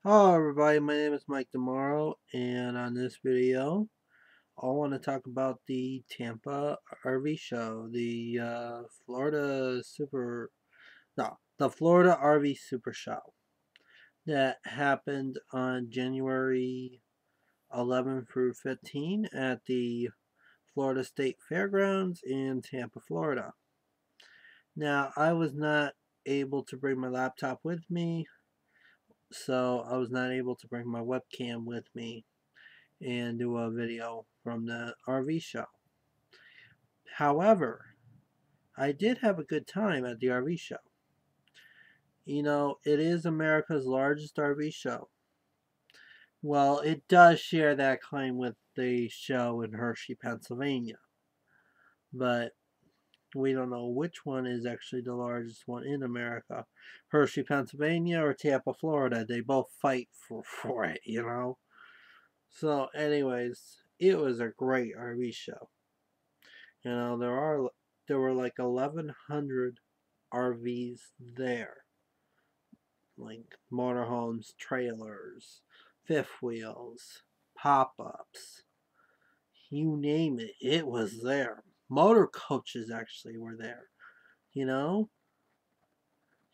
Hello everybody, my name is Mike Demaro, and on this video I want to talk about the Tampa RV show, the Florida RV Supershow that happened on January 11 through 15 at the Florida State Fairgrounds in Tampa, Florida. Now, I was not able to bring my laptop with me, so I was not able to bring my webcam with me and do a video from the RV show. However, I did have a good time at the RV show. You know, it is America's largest RV show. Well, it does share that claim with the show in Hershey, Pennsylvania. But we don't know which one is actually the largest one in America. Hershey, Pennsylvania or Tampa, Florida. They both fight for it, you know? So anyways, it was a great RV show. You know, there were like 1,100 RVs there, like motorhomes, trailers, fifth wheels, pop-ups, you name it, it was there. Motor coaches actually were there. You know,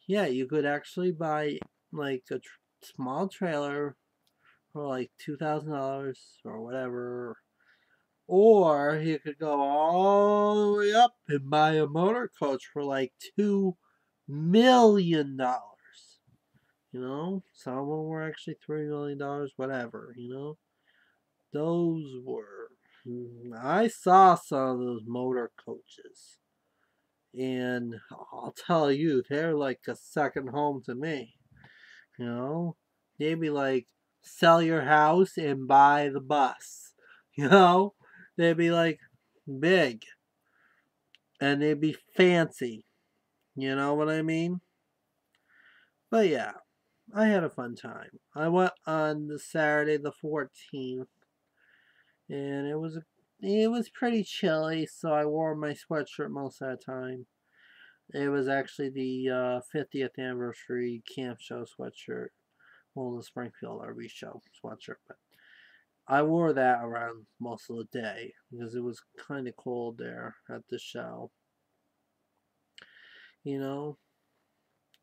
yeah, you could actually buy like a small trailer for like $2,000 or whatever. Or you could go all the way up and buy a motor coach for like $2 million. You know, some of them were actually $3 million, whatever, you know. Those were, I saw some of those motor coaches. And I'll tell you, they're like a second home to me. You know, they'd be like, sell your house and buy the bus. You know, they'd be like big and they'd be fancy. You know what I mean? But yeah, I had a fun time. I went on the Saturday the 14th, and it was pretty chilly, so I wore my sweatshirt most of the time. It was actually the 50th anniversary camp show sweatshirt. Well, the Springfield RV show sweatshirt, but I wore that around most of the day because it was kind of cold there at the show. You know?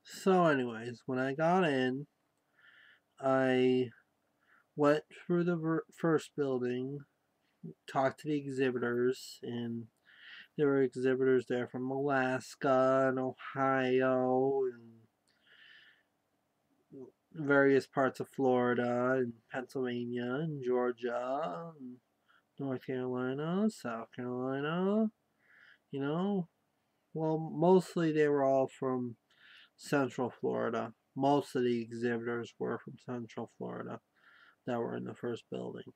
So, anyways, when I got in, I went through the first building, talked to the exhibitors, and there were exhibitors there from Alaska and Ohio and various parts of Florida and Pennsylvania and Georgia and North Carolina, South Carolina, you know. Well, mostly they were all from Central Florida. Most of the exhibitors were from Central Florida that were in the first building.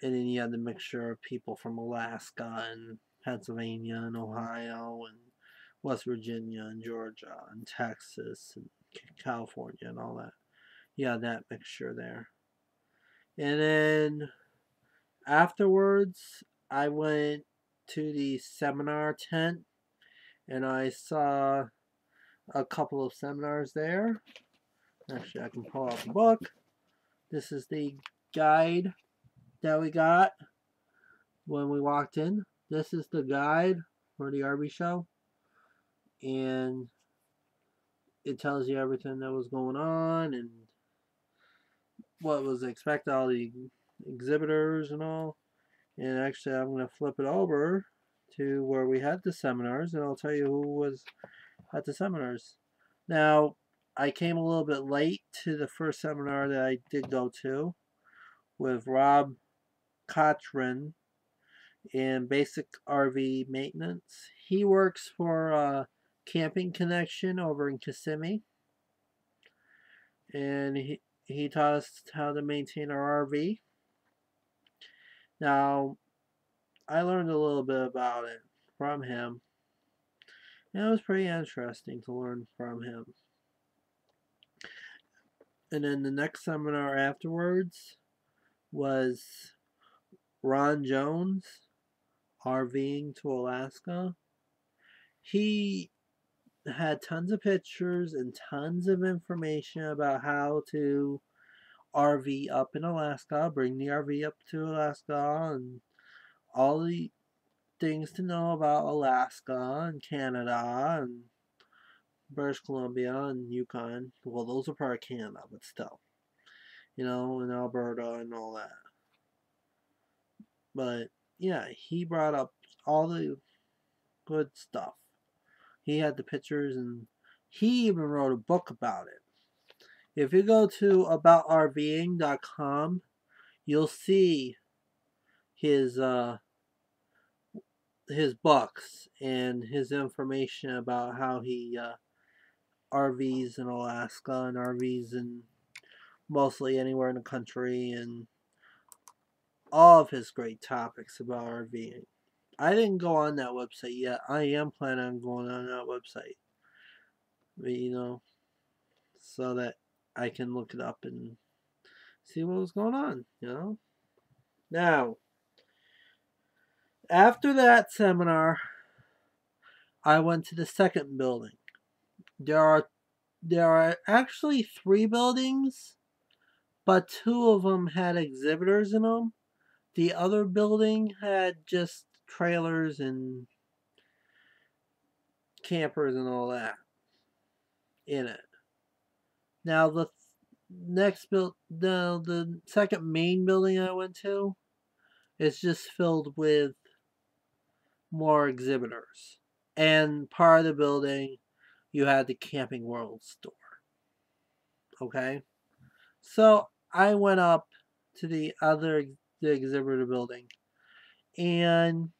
And then you had the mixture of people from Alaska and Pennsylvania and Ohio and West Virginia and Georgia and Texas and California and all that. Yeah, that mixture there. And then afterwards, I went to the seminar tent and I saw a couple of seminars there. Actually, I can pull out the book. This is the guide that we got when we walked in. This is the guide for the RV show. And it tells you everything that was going on and what was expected, all the exhibitors and all. And actually, I'm going to flip it over to where we had the seminars, and I'll tell you who was at the seminars. Now, I came a little bit late to the first seminar that I did go to with Rob Cochran in Basic RV Maintenance. He works for Camping Connection over in Kissimmee, and he taught us how to maintain our RV. Now, I learned a little bit about it from him, and it was pretty interesting to learn from him. And then the next seminar afterwards was Ron Jones, RVing to Alaska. He had tons of pictures and tons of information about how to RV up in Alaska, bring the RV up to Alaska, and all the things to know about Alaska and Canada and British Columbia and Yukon. Well, those are part of Canada, but still, and Alberta and all that. But yeah, he brought up all the good stuff. He had the pictures, and he even wrote a book about it. If you go to aboutrving.com, you'll see his books and his information about how he RVs in Alaska and RVs in mostly anywhere in the country, and all of his great topics about RVing. I didn't go on that website yet. I am planning on going on that website. So that I can look it up and see what was going on. Now, after that seminar, I went to the second building. There are actually 3 buildings, but 2 of them had exhibitors in them. The other building had just trailers and campers and all that in it. Now the the second main building I went to is just filled with more exhibitors. And part of the building you had the Camping World store. Okay? So I went up to the exhibitor building, and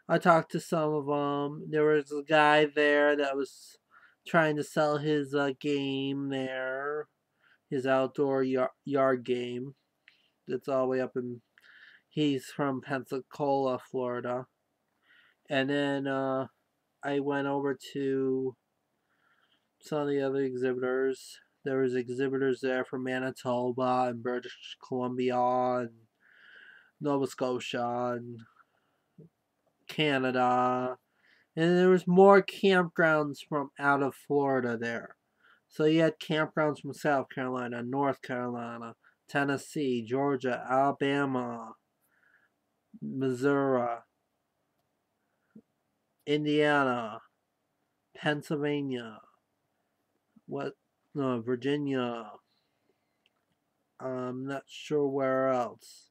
I talked to some of them. There was a guy there that was trying to sell his game there, his outdoor yard game. It's all the way up in. He's from Pensacola, Florida. And then I went over to some of the other exhibitors. There was exhibitors there from Manitoba and British Columbia and Nova Scotia and Canada. And there was more campgrounds from out of Florida there. So you had campgrounds from South Carolina, North Carolina, Tennessee, Georgia, Alabama, Missouri, Indiana, Pennsylvania, Virginia. I'm not sure where else.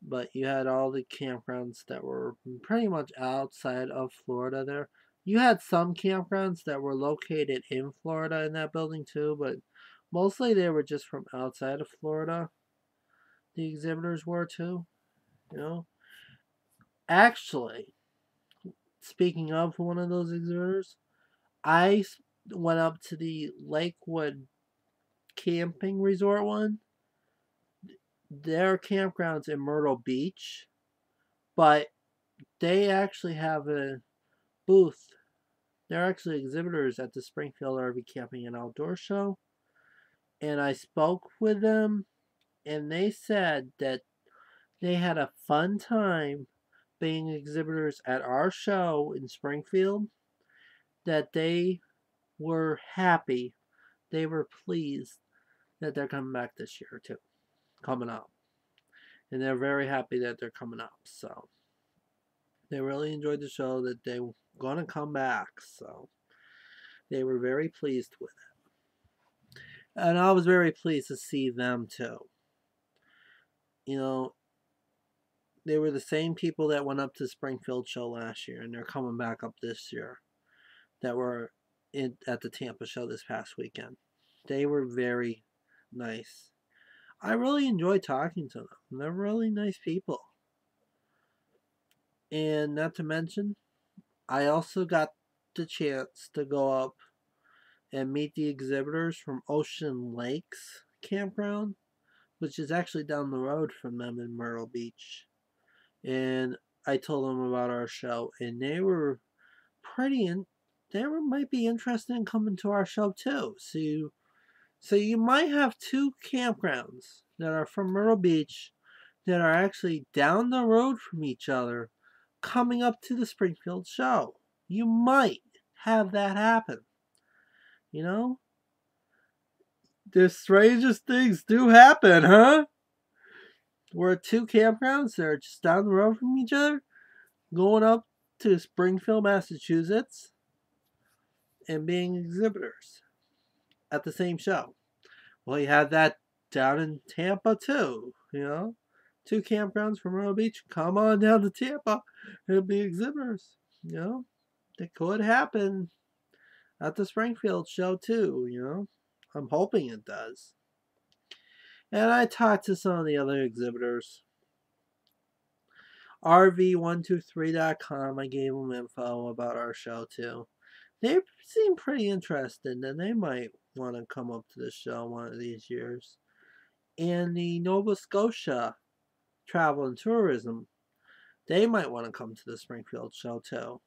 But you had all the campgrounds that were pretty much outside of Florida there. You had some campgrounds that were located in Florida in that building too, but mostly they were just from outside of Florida. The exhibitors were too. Actually, speaking of one of those exhibitors, I went up to the Lakewood camping resort one. Their campgrounds in Myrtle Beach, but they actually have a booth. They're actually exhibitors at the Springfield RV Camping and Outdoor Show. And I spoke with them, and they said that they had a fun time being exhibitors at our show in Springfield, that they were happy, they were pleased that they're coming back this year too, coming up. And they're very happy that they're coming up. So they really enjoyed the show, that they were going to come back. So they were very pleased with it. And I was very pleased to see them too. They were the same people that went up to the Springfield show last year, and they're coming back up this year, that were at the Tampa show this past weekend. They were very nice. I really enjoyed talking to them. They're really nice people. And not to mention, I also got the chance to go up and meet the exhibitors from Ocean Lakes Campground, which is actually down the road from them in Myrtle Beach. And I told them about our show, and they were might be interested in coming to our show too. So you might have 2 campgrounds that are from Myrtle Beach that are actually down the road from each other coming up to the Springfield show. You might have that happen. You know? The strangest things do happen, huh? We're at two campgrounds that are just down the road from each other, going up to Springfield, Massachusetts, and being exhibitors at the same show. Well, you had that down in Tampa too, you know? Two campgrounds from Myrtle Beach. Come on down to Tampa and be exhibitors, you know? It could happen at the Springfield show too, you know? I'm hoping it does. And I talked to some of the other exhibitors. RV123.com, I gave them info about our show too. They seem pretty interested and they might want to come up to the show one of these years. And the Nova Scotia Travel and Tourism, they might want to come to the Springfield show too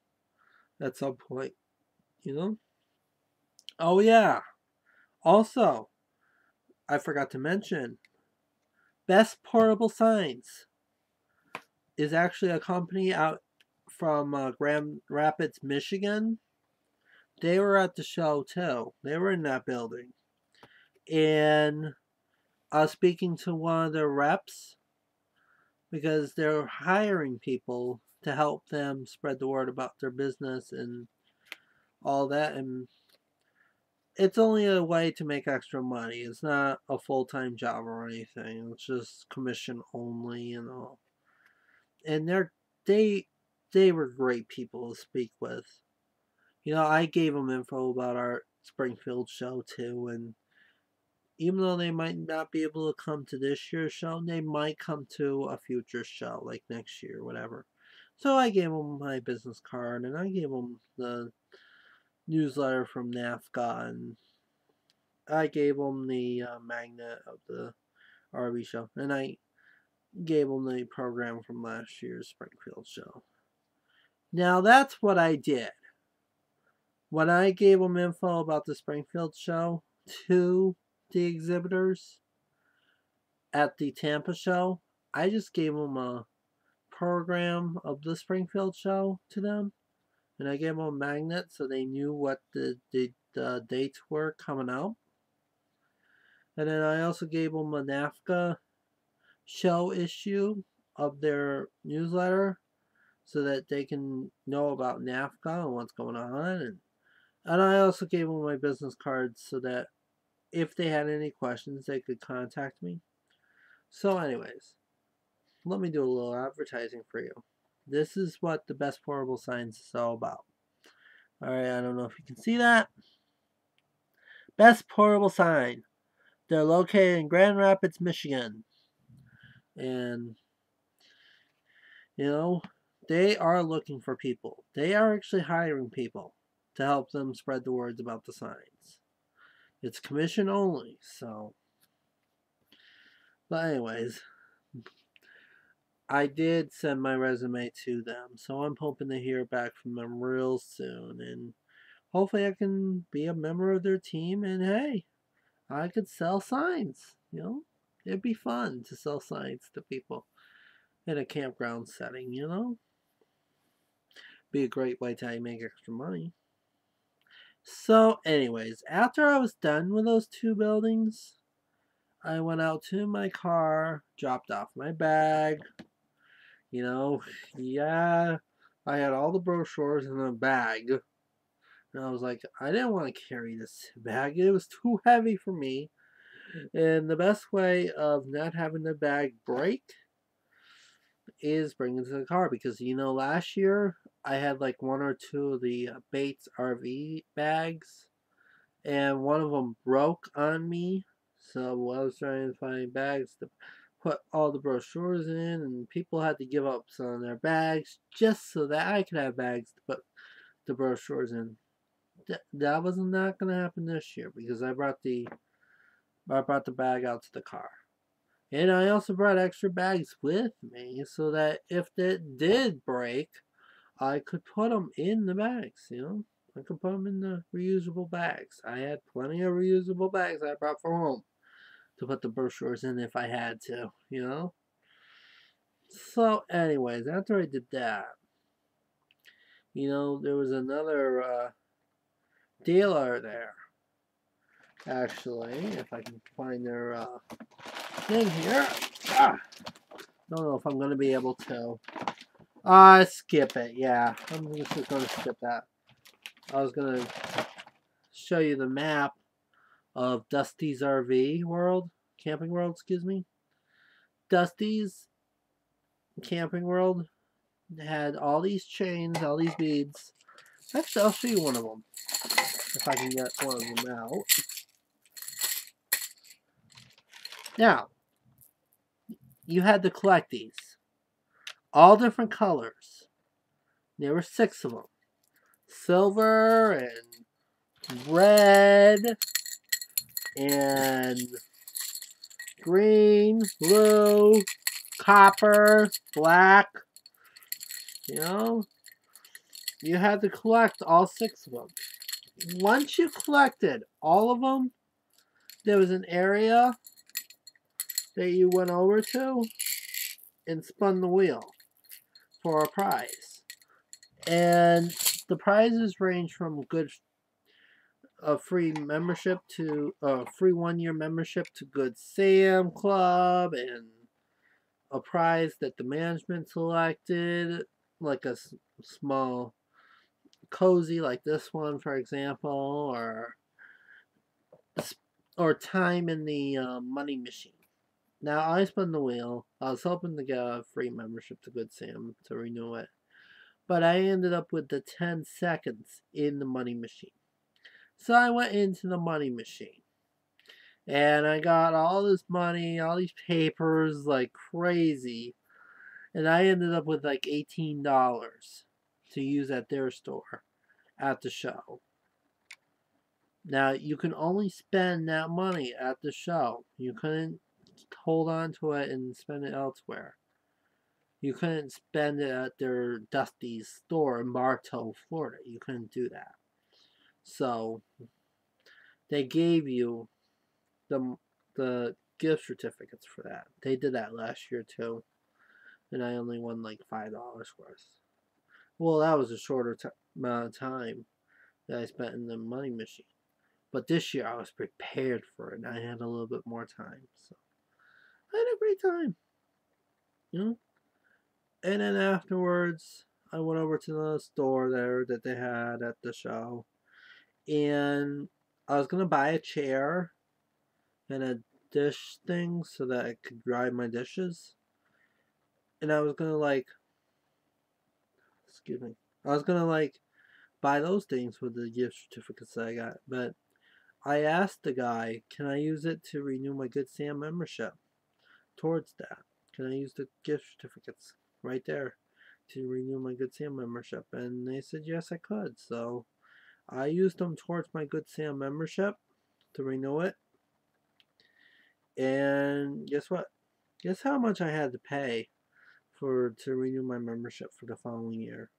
at some point, you know? Oh, yeah. Also, I forgot to mention, Best Portable Signs is actually a company out from Grand Rapids, Michigan. They were at the show too. They were in that building. And I was speaking to one of their reps because they're hiring people to help them spread the word about their business and all that. And it's only a way to make extra money. It's not a full-time job or anything. It's just commission only and all. And they they were great people to speak with. You know, I gave them info about our Springfield show too, and even though they might not be able to come to this year's show, they might come to a future show, like next year, or whatever. So I gave them my business card, and I gave them the newsletter from NAFCA, and I gave them the magnet of the RV show, and I gave them the program from last year's Springfield show. Now that's what I did. When I gave them info about the Springfield show to the exhibitors at the Tampa show, I just gave them a program of the Springfield show to them, and I gave them a magnet so they knew what the dates were coming out. And then I also gave them a NAFCA show issue of their newsletter so that they can know about NAFCA and what's going on. And I also gave them my business cards so that if they had any questions, they could contact me. So, anyways, let me do a little advertising for you. This is what the Best Portable Signs is all about. Alright, I don't know if you can see that. Best Portable Sign. They're located in Grand Rapids, Michigan. And, you know, they are looking for people. They are actually hiring people to help them spread the words about the signs. It's commission only, so. But anyways, I did send my resume to them, so I'm hoping to hear back from them real soon. And hopefully I can be a member of their team and hey, I could sell signs, you know? It'd be fun to sell signs to people in a campground setting, you know? Be a great way to make extra money. So, anyways, after I was done with those two buildings, I went out to my car, dropped off my bag. You know, yeah, I had all the brochures in a bag. And I was like, I didn't want to carry this bag. It was too heavy for me. And the best way of not having the bag break is bring it to the car. Because, you know, last year I had like one or two of the Bates RV bags. And one of them broke on me. So I was trying to find bags to put all the brochures in. And people had to give up some of their bags just so that I could have bags to put the brochures in. That was not going to happen this year because I brought the bag out to the car. And I also brought extra bags with me so that if it did break, I could put them in the bags, you know? I could put them in the reusable bags. I had plenty of reusable bags I brought from home to put the brochures in if I had to, you know? So, anyways, after I did that, you know, there was another dealer there. Actually, if I can find their thing here. Don't know if I'm going to be able to. Skip it. Yeah, I'm just going to skip that. I was going to show you the map of Dusty's RV World, Camping World, excuse me. Dusty's Camping World had all these chains, all these beads. Actually, I'll show you one of them. If I can get one of them out. Now, you had to collect these. All different colors. There were 6 of them. Silver and red and green, blue, copper, black. You know, you had to collect all 6 of them. Once you collected all of them, there was an area that you went over to and spun the wheel for a prize. And the prizes range from a free membership to a free 1-year membership to Good Sam Club, and a prize that the management selected, like a small cozy like this one, for example, or time in the money machine. Now, I spun the wheel. I was hoping to get a free membership to Good Sam to renew it, but I ended up with the 10 seconds in the money machine. So I went into the money machine, and I got all this money, all these papers like crazy, and I ended up with like $18 to use at their store at the show. Now, you can only spend that money at the show. You couldn't hold on to it and spend it elsewhere. You couldn't spend it at their Dusty's store in Bartow, Florida. You couldn't do that. So they gave you the gift certificates for that. They did that last year too, and I only won like $5 worth. Well, that was a shorter amount of time that I spent in the money machine. But this year I was prepared for it, and I had a little bit more time, so I had a great time, you know. And then afterwards, I went over to the store there that they had at the show, and I was gonna buy a chair and a dish thing so that I could dry my dishes. And I was gonna buy those things with the gift certificates that I got. But I asked the guy, can I use it to renew my Good Sam membership towards that? Can I use the gift certificates right there to renew my Good Sam membership? And they said yes, I could. So I used them towards my Good Sam membership to renew it. And guess what? Guess how much I had to pay to renew my membership for the following year?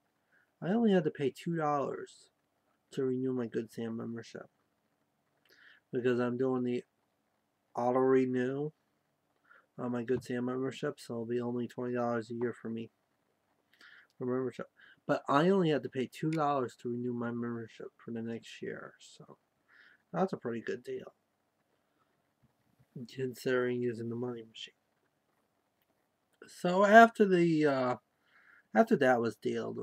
I only had to pay $2 to renew my Good Sam membership, because I'm doing the auto renew on my Good Sam membership, so it'll be only $20 a year for me for membership. But I only had to pay $2 to renew my membership for the next year, so that's a pretty good deal, considering using the money machine. So after that was dealt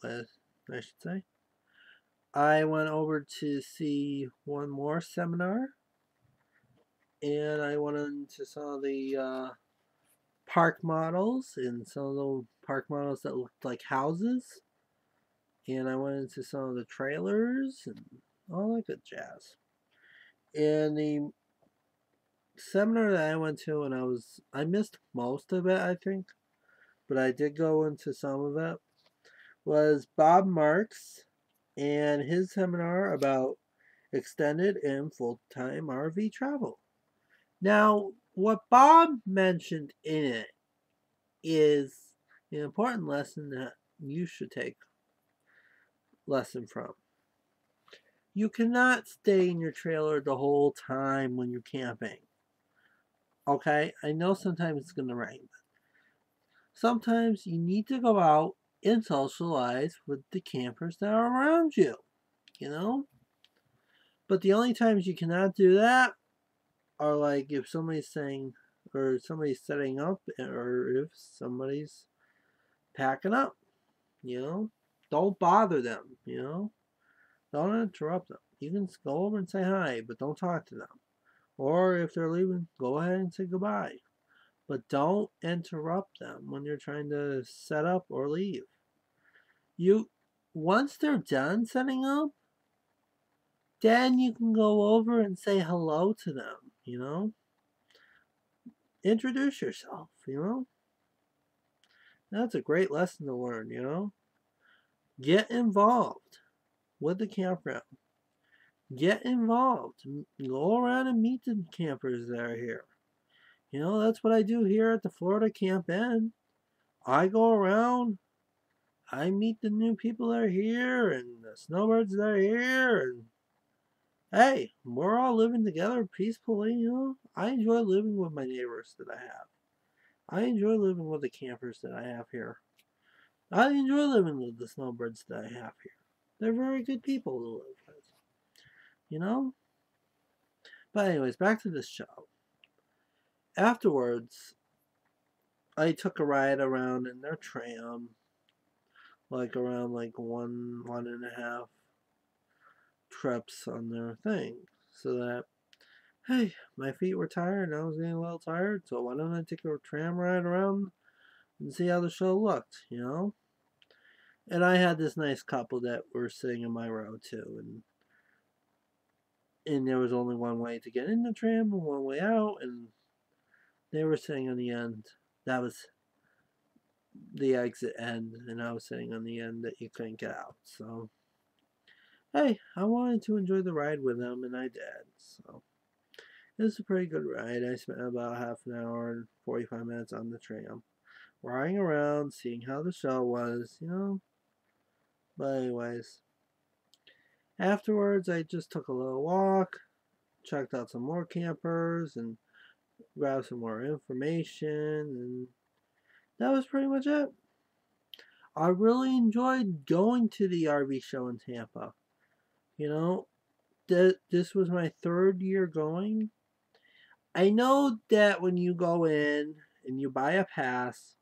with, I should say, I went over to see one more seminar, and I went into some of the park models, and some of the park models that looked like houses, and I went into some of the trailers and all that good jazz. And the seminar that I went to, and I missed most of it, I think, but I did go into some of it, was Bob Marks and his seminar about extended and full-time RV travel. Now, what Bob mentioned in it is an important lesson that you should take lesson from. You cannot stay in your trailer the whole time when you're camping. Okay? I know sometimes it's going to rain. Sometimes you need to go out and socialize with the campers that are around you. You know? But the only times you cannot do that are like if somebody's saying, or somebody's setting up, or if somebody's packing up, you know? Don't bother them, you know? Don't interrupt them. You can go over and say hi, but don't talk to them. Or if they're leaving, go ahead and say goodbye. But don't interrupt them when you're trying to set up or leave. You once they're done setting up, then you can go over and say hello to them, you know? Introduce yourself, you know? That's a great lesson to learn, you know? Get involved with the campground. Get involved. Go around and meet the campers that are here. You know, that's what I do here at the Florida Camp Inn. I go around, I meet the new people that are here and the snowbirds that are here, and hey, we're all living together peacefully, you know. I enjoy living with my neighbors that I have. I enjoy living with the campers that I have here. I enjoy living with the snowbirds that I have here. They're very good people to live with, you know? But anyways, back to this show. Afterwards, I took a ride around in their tram, like around like one and a half trips on their thing. So that, hey, my feet were tired and I was getting a little tired, so why don't I take a tram ride around and see how the show looked, you know? And I had this nice couple that were sitting in my row too, and there was only one way to get in the tram and one way out, and they were sitting on the end. That was the exit end, and I was sitting on the end that you couldn't get out. So, hey, I wanted to enjoy the ride with them, and I did. So, it was a pretty good ride. I spent about half an hour and 45 minutes on the tram, riding around, seeing how the show was, you know. But anyways, afterwards, I just took a little walk, checked out some more campers, and grabbed some more information, and that was pretty much it. I really enjoyed going to the RV show in Tampa. You know, this was my third year going. I know that when you go in and you buy a pass,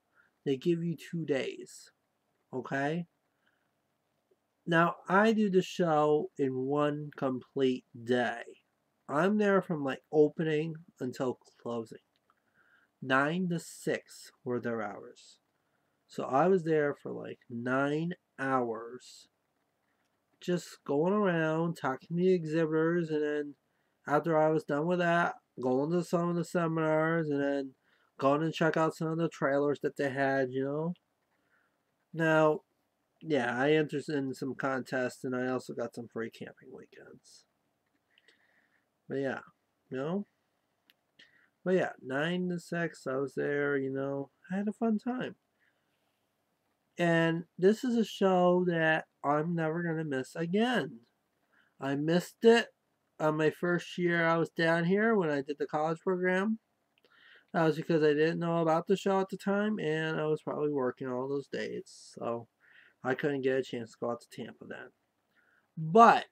they give you 2 days. Okay? Now, I do the show in one complete day. I'm there from like opening until closing. 9 to 6 were their hours. So I was there for like 9 hours just going around talking to the exhibitors, and then after I was done with that, going to some of the seminars, and then going and check out some of the trailers that they had, you know. Now, yeah, I entered in some contests, and I also got some free camping weekends. But yeah, you know. But yeah, 9 to 6, I was there, you know. I had a fun time. And this is a show that I'm never going to miss again. I missed it on my first year I was down here when I did the college program. That was because I didn't know about the show at the time, and I was probably working all those days. So I couldn't get a chance to go out to Tampa then. But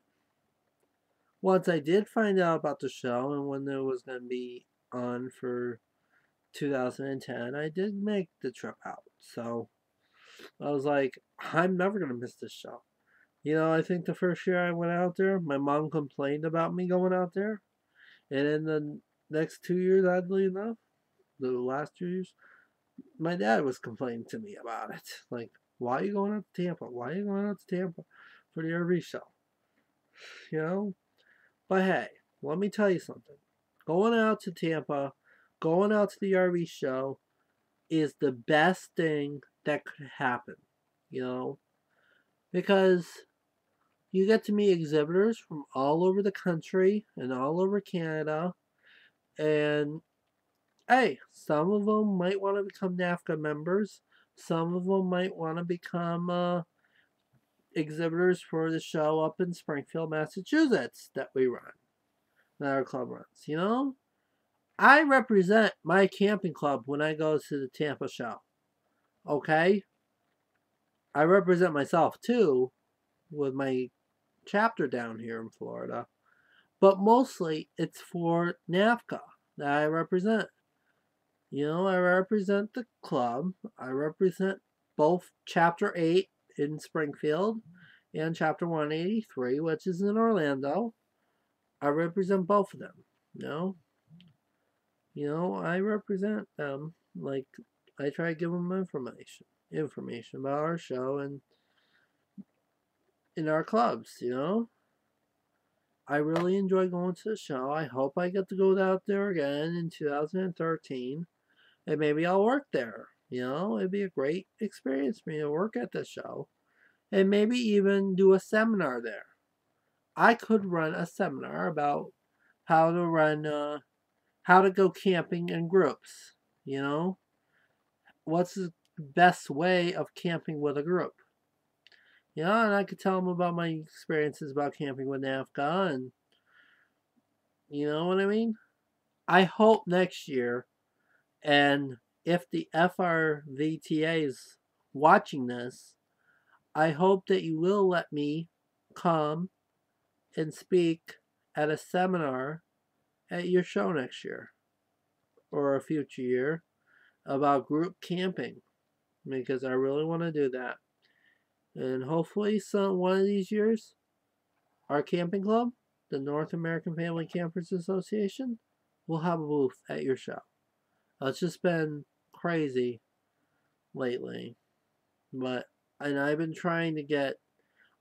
once I did find out about the show and when it was going to be on for 2010, I did make the trip out. So I was like, I'm never going to miss this show. You know, I think the first year I went out there, my mom complained about me going out there. And in the next 2 years, oddly enough, the last 2 years, my dad was complaining to me about it. Like, why are you going out to Tampa? Why are you going out to Tampa for the RV show? You know? But hey, let me tell you something. Going out to Tampa, going out to the RV show is the best thing that could happen. You know? Because you get to meet exhibitors from all over the country and all over Canada. And hey, some of them might want to become NAFCA members. Some of them might want to become exhibitors for the show up in Springfield, Massachusetts that we run, that our club runs. You know, I represent my camping club when I go to the Tampa show. Okay? I represent myself too with my chapter down here in Florida. but mostly it's for NAFCA that I represent. I represent the club. I represent both Chapter 8 in Springfield and Chapter 183, which is in Orlando. I represent both of them. You know, I represent them. Like, I try to give them information about our show and in our clubs. I really enjoy going to the show. I hope I get to go out there again in 2013, and maybe I'll work there. It'd be a great experience for me to work at the show, and maybe even do a seminar there. I could run a seminar about how to run, how to go camping in groups. You know, what's the best way of camping with a group? And I could tell them about my experiences about camping with NAFCA, and you know what I mean? I hope next year, and if the FRVTA is watching this, I hope that you will let me come and speak at a seminar at your show next year or a future year about group camping, because I really want to do that. And hopefully one of these years, our camping club, the North American Family Campers Association, will have a booth at your show. It's just been crazy lately. And I've been trying to get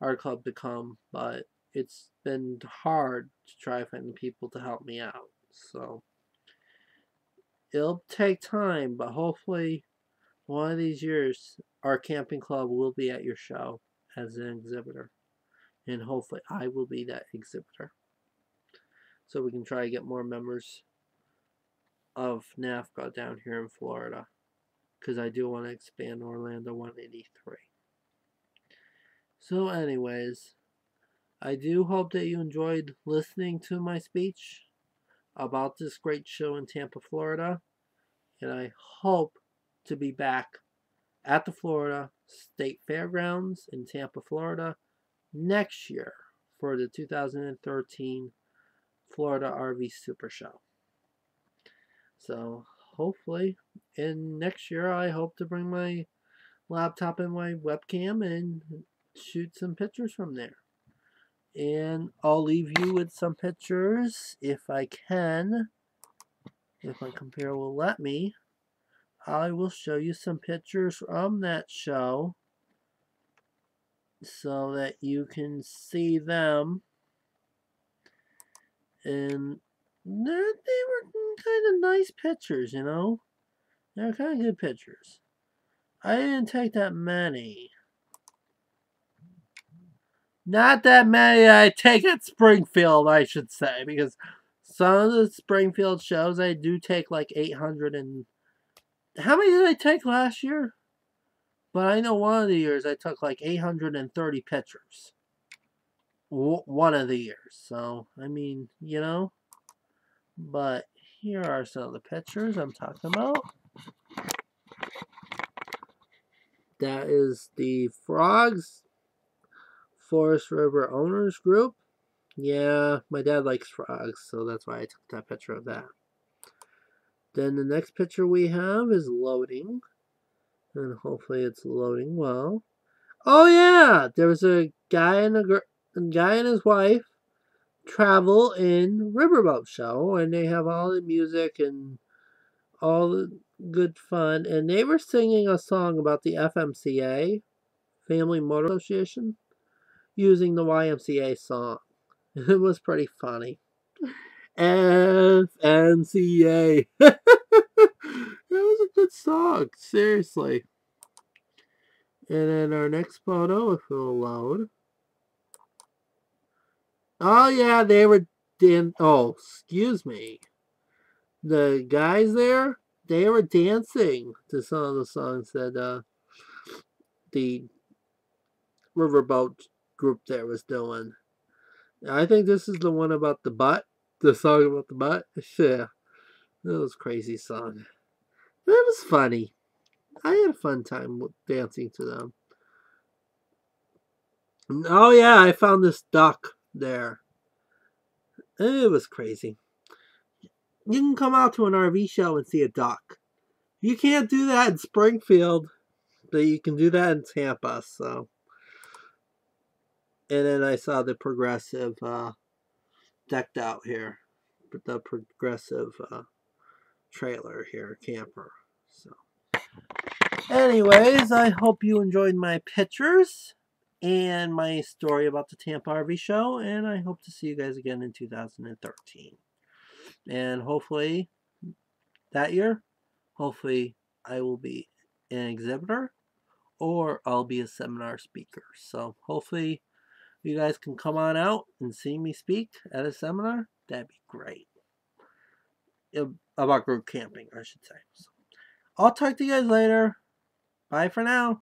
our club to come, but it's been hard to try finding people to help me out. So it'll take time, but hopefully one of these years our camping club will be at your show as an exhibitor. And hopefully I will be that exhibitor. So we can try to get more members of NAFCA down here in Florida, because I do want to expand Orlando 183. So anyways, I do hope that you enjoyed listening to my speech about this great show in Tampa, Florida. And I hope to be back at the Florida State Fairgrounds in Tampa, Florida next year for the 2013 Florida RV Supershow. So hopefully in next year I hope to bring my laptop and my webcam and shoot some pictures from there. And I'll leave you with some pictures if I can. If my computer will let me, I will show you some pictures from that show so that you can see them. And they were kind of nice pictures, They're kind of good pictures. I didn't take that many. Not that many I take at Springfield, I should say, because some of the Springfield shows I do take like 800 and... How many did I take last year? But I know one of the years I took like 830 pictures. One of the years. So, I mean, But here are some of the pictures I'm talking about. That is the Frogs Forest River Owners Group. Yeah, my dad likes frogs, so that's why I took that picture of that. Then the next picture we have is loading. And hopefully it's loading well. Oh yeah! There was a guy and his wife travel in Riverboat Show, and they have all the music and all the good fun. And they were singing a song about the FMCA, Family Motor Association, using the YMCA song. It was pretty funny. FMCA. That was a good song, seriously. And then our next photo, if it'll load. Oh yeah, they were oh, excuse me. The guys there, they were dancing to some of the songs that the Riverboat group there was doing. I think this is the one about the butt. The song about the butt. Yeah. That was a crazy song. It was funny. I had a fun time dancing to them. Oh yeah, I found this duck there. It was crazy. You can come out to an RV show and see a duck. You can't do that in Springfield, but you can do that in Tampa. So, and then I saw the Progressive decked out here, the Progressive trailer here, camper. So, anyways, I hope you enjoyed my pictures and my story about the Tampa RV show, and I hope to see you guys again in 2013. And hopefully that year, hopefully I will be an exhibitor or I'll be a seminar speaker. So hopefully you guys can come on out and see me speak at a seminar. That'd be great. About group camping, I should say. So I'll talk to you guys later. Bye for now.